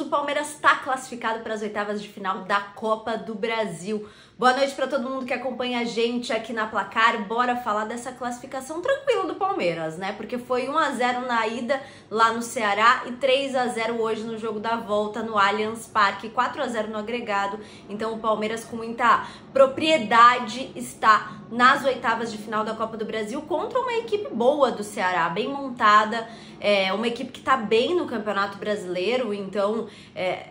o Palmeiras está classificado para as oitavas de final da Copa do Brasil. Boa noite para todo mundo que acompanha a gente aqui na Placar. Bora falar dessa classificação tranquila do Palmeiras, né? Porque foi 1-0 na ida lá no Ceará e 3-0 hoje no jogo da volta no Allianz Parque, 4-0 no agregado. Então o Palmeiras com muita propriedade está nas oitavas de final da Copa do Brasil contra uma equipe boa do Ceará, bem montada, uma equipe que está bem no Campeonato Brasileiro. Então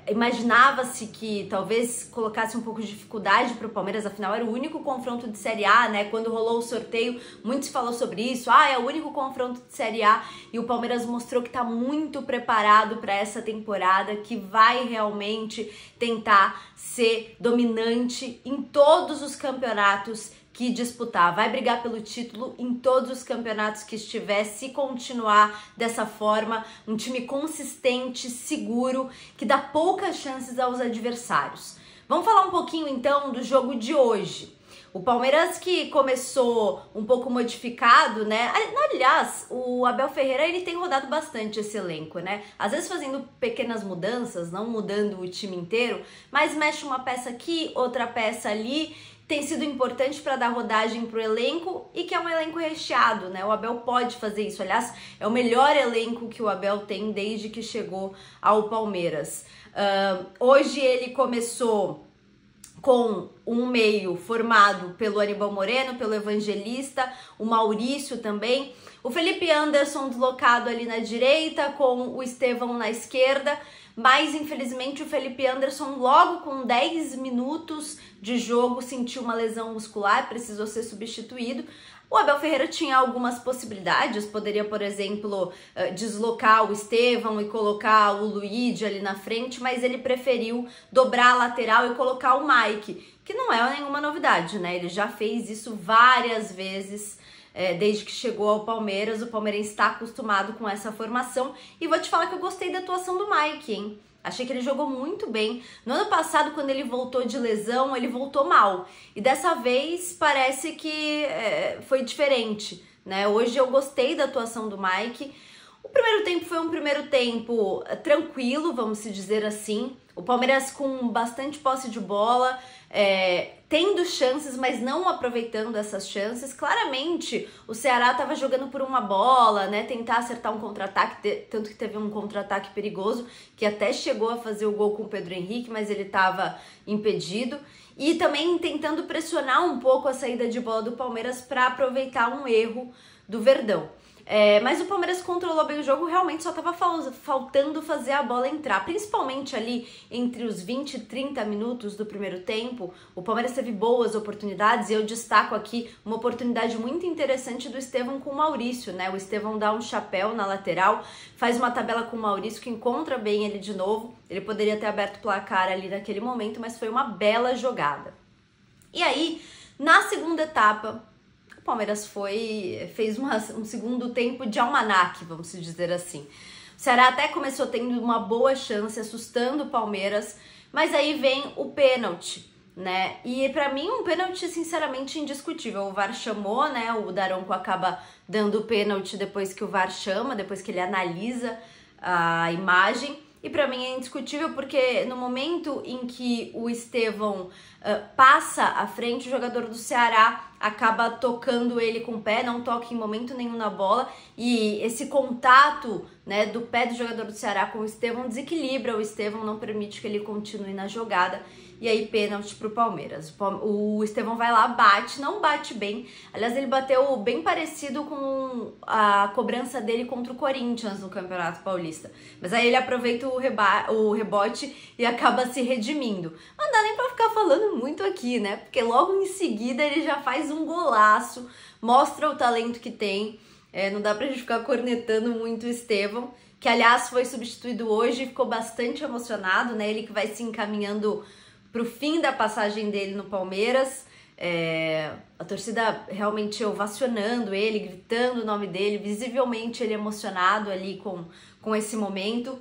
imaginava-se que talvez colocasse um pouco de dificuldade para o Palmeiras, afinal era o único confronto de Série A, né? Quando rolou o sorteio, muito se falou sobre isso, é o único confronto de Série A, e o Palmeiras mostrou que está muito preparado para essa temporada, que vai realmente tentar ser dominante em todos os campeonatos que disputar, vai brigar pelo título em todos os campeonatos que estiver, se continuar dessa forma, um time consistente, seguro, que dá poucas chances aos adversários. Vamos falar um pouquinho então do jogo de hoje. O Palmeiras que começou um pouco modificado, né? Aliás, o Abel Ferreira, ele tem rodado bastante esse elenco, né? Às vezes fazendo pequenas mudanças, não mudando o time inteiro, mas mexe uma peça aqui, outra peça ali. Tem sido importante para dar rodagem para o elenco, e que é um elenco recheado, né? O Abel pode fazer isso. Aliás, é o melhor elenco que o Abel tem desde que chegou ao Palmeiras. Hoje ele começou com um meio formado pelo Aníbal Moreno, pelo Evangelista, o Maurício também, o Felipe Anderson deslocado ali na direita, com o Estevão na esquerda, mas infelizmente o Felipe Anderson logo com 10 minutos de jogo sentiu uma lesão muscular, precisou ser substituído. O Abel Ferreira tinha algumas possibilidades, poderia, por exemplo, deslocar o Estevão e colocar o Luigi ali na frente, mas ele preferiu dobrar a lateral e colocar o Mike, que não é nenhuma novidade, né? Ele já fez isso várias vezes desde que chegou ao Palmeiras. O palmeirense está acostumado com essa formação, e vou te falar que eu gostei da atuação do Mike, hein? Achei que ele jogou muito bem. No ano passado, quando ele voltou de lesão, ele voltou mal. E dessa vez parece que foi diferente, né? Hoje eu gostei da atuação do Mike. O primeiro tempo foi um primeiro tempo tranquilo, vamos se dizer assim. O Palmeiras com bastante posse de bola, tendo chances, mas não aproveitando essas chances. Claramente, o Ceará estava jogando por uma bola, né? Tentar acertar um contra-ataque, tanto que teve um contra-ataque perigoso, que até chegou a fazer o gol com o Pedro Henrique, mas ele estava impedido. E também tentando pressionar um pouco a saída de bola do Palmeiras para aproveitar um erro do Verdão. Mas o Palmeiras controlou bem o jogo, realmente só estava faltando fazer a bola entrar, principalmente ali entre os 20 e 30 minutos do primeiro tempo. O Palmeiras teve boas oportunidades, e eu destaco aqui uma oportunidade muito interessante do Estevão com o Maurício, né? O Estevão dá um chapéu na lateral, faz uma tabela com o Maurício, que encontra bem ele de novo. Ele poderia ter aberto o placar ali naquele momento, mas foi uma bela jogada. E aí, na segunda etapa, o Palmeiras fez um segundo tempo de almanaque, vamos dizer assim. O Ceará até começou tendo uma boa chance, assustando o Palmeiras, mas aí vem o pênalti, né? E pra mim um pênalti sinceramente indiscutível. O VAR chamou, né? O Daronco acaba dando o pênalti depois que o VAR chama, depois que ele analisa a imagem. E pra mim é indiscutível, porque no momento em que o Estevão passa à frente, o jogador do Ceará acaba tocando ele com o pé, não toca em momento nenhum na bola, e esse contato, né, do pé do jogador do Ceará com o Estevão desequilibra o Estevão, não permite que ele continue na jogada, e aí pênalti pro Palmeiras. O Estevão vai lá, não bate bem, aliás ele bateu bem parecido com a cobrança dele contra o Corinthians no Campeonato Paulista, mas aí ele aproveita o rebote e acaba se redimindo. Não dá nem pra ficar falando muito aqui, né, porque logo em seguida ele já faz um golaço, mostra o talento que tem. Não dá pra gente ficar cornetando muito o Estevão, que aliás foi substituído hoje e ficou bastante emocionado, né? Ele que vai se encaminhando pro fim da passagem dele no Palmeiras. A torcida realmente ovacionando ele, gritando o nome dele, visivelmente ele emocionado ali com esse momento.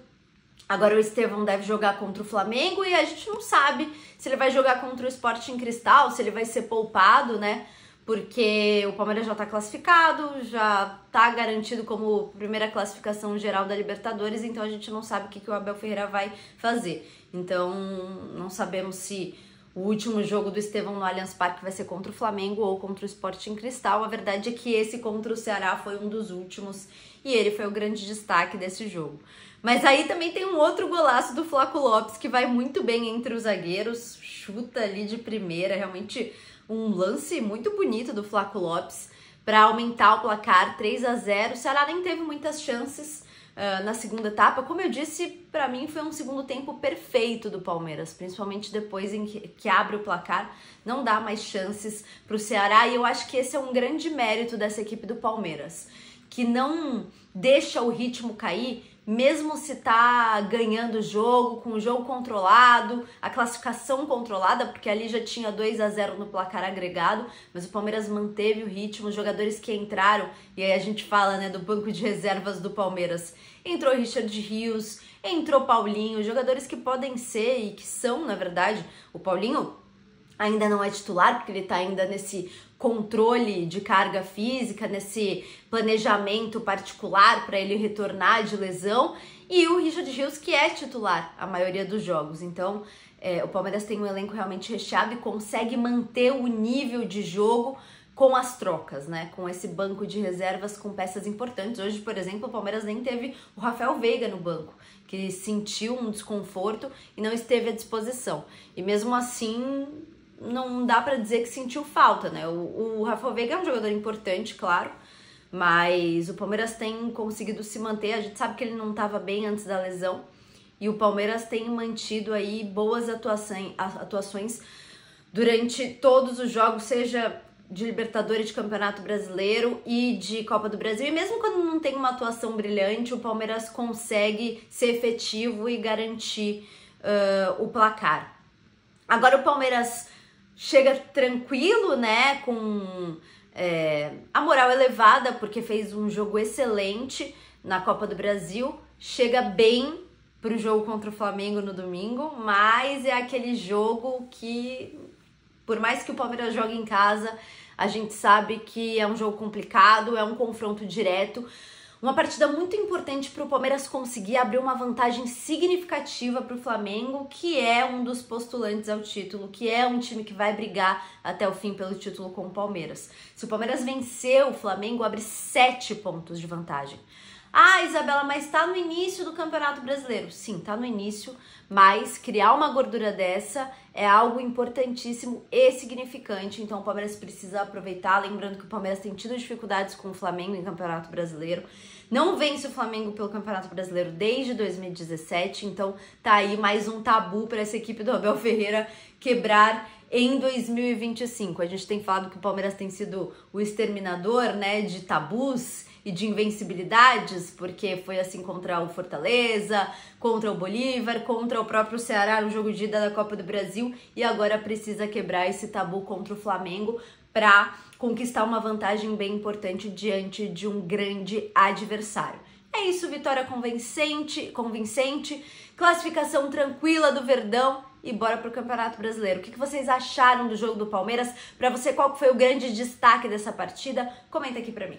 Agora o Estevão deve jogar contra o Flamengo, e a gente não sabe se ele vai jogar contra o Sporting Cristal, se ele vai ser poupado, né? porque o Palmeiras já tá classificado, já tá garantido como primeira classificação geral da Libertadores, então a gente não sabe o que o Abel Ferreira vai fazer. Então, não sabemos se o último jogo do Estevão no Allianz Parque vai ser contra o Flamengo ou contra o Sporting Cristal. A verdade é que esse contra o Ceará foi um dos últimos e ele foi o grande destaque desse jogo. Mas aí também tem um outro golaço do Flaco Lopes que vai muito bem entre os zagueiros, chuta ali de primeira, realmente um lance muito bonito do Flaco Lopes para aumentar o placar 3-0. O Ceará nem teve muitas chances na segunda etapa. Como eu disse, para mim foi um segundo tempo perfeito do Palmeiras, principalmente depois em que abre o placar, não dá mais chances para o Ceará, e eu acho que esse é um grande mérito dessa equipe do Palmeiras, que não deixa o ritmo cair, mesmo se tá ganhando o jogo, com o jogo controlado, a classificação controlada, porque ali já tinha 2-0 no placar agregado, mas o Palmeiras manteve o ritmo, os jogadores que entraram, e aí a gente fala, né, do banco de reservas do Palmeiras, entrou Richard Rios, entrou Paulinho, jogadores que podem ser e que são, na verdade, o Paulinho ainda não é titular, porque ele tá ainda nesse controle de carga física, nesse planejamento particular para ele retornar de lesão, e o Richard Rios, que é titular a maioria dos jogos. Então, o Palmeiras tem um elenco realmente recheado e consegue manter o nível de jogo com as trocas, né? Com esse banco de reservas com peças importantes. Hoje, por exemplo, o Palmeiras nem teve o Rafael Veiga no banco, que sentiu um desconforto e não esteve à disposição. E mesmo assim, não dá pra dizer que sentiu falta, né? O Rafael Veiga é um jogador importante, claro, mas o Palmeiras tem conseguido se manter. A gente sabe que ele não estava bem antes da lesão, e o Palmeiras tem mantido aí boas atuações durante todos os jogos, seja de Libertadores, de Campeonato Brasileiro e de Copa do Brasil. E mesmo quando não tem uma atuação brilhante, o Palmeiras consegue ser efetivo e garantir o placar. Agora o Palmeiras chega tranquilo, né, com a moral elevada, porque fez um jogo excelente na Copa do Brasil, chega bem pro jogo contra o Flamengo no domingo, mas é aquele jogo que, por mais que o Palmeiras jogue em casa, a gente sabe que é um jogo complicado, é um confronto direto, uma partida muito importante para o Palmeiras conseguir abrir uma vantagem significativa para o Flamengo, que é um dos postulantes ao título, que é um time que vai brigar até o fim pelo título com o Palmeiras. Se o Palmeiras vencer, o Flamengo abre 7 pontos de vantagem. Ah, Isabela, mas tá no início do Campeonato Brasileiro. Sim, tá no início, mas criar uma gordura dessa é algo importantíssimo e significante. Então o Palmeiras precisa aproveitar, lembrando que o Palmeiras tem tido dificuldades com o Flamengo em Campeonato Brasileiro. Não vence o Flamengo pelo Campeonato Brasileiro desde 2017, então tá aí mais um tabu para essa equipe do Abel Ferreira quebrar em 2025. A gente tem falado que o Palmeiras tem sido o exterminador, né, de tabus e de invencibilidades, porque foi assim contra o Fortaleza, contra o Bolívar, contra o próprio Ceará no jogo de ida da Copa do Brasil, e agora precisa quebrar esse tabu contra o Flamengo para conquistar uma vantagem bem importante diante de um grande adversário. É isso, vitória convincente, classificação tranquila do Verdão e bora pro Campeonato Brasileiro. O que vocês acharam do jogo do Palmeiras? Para você, qual foi o grande destaque dessa partida? Comenta aqui para mim.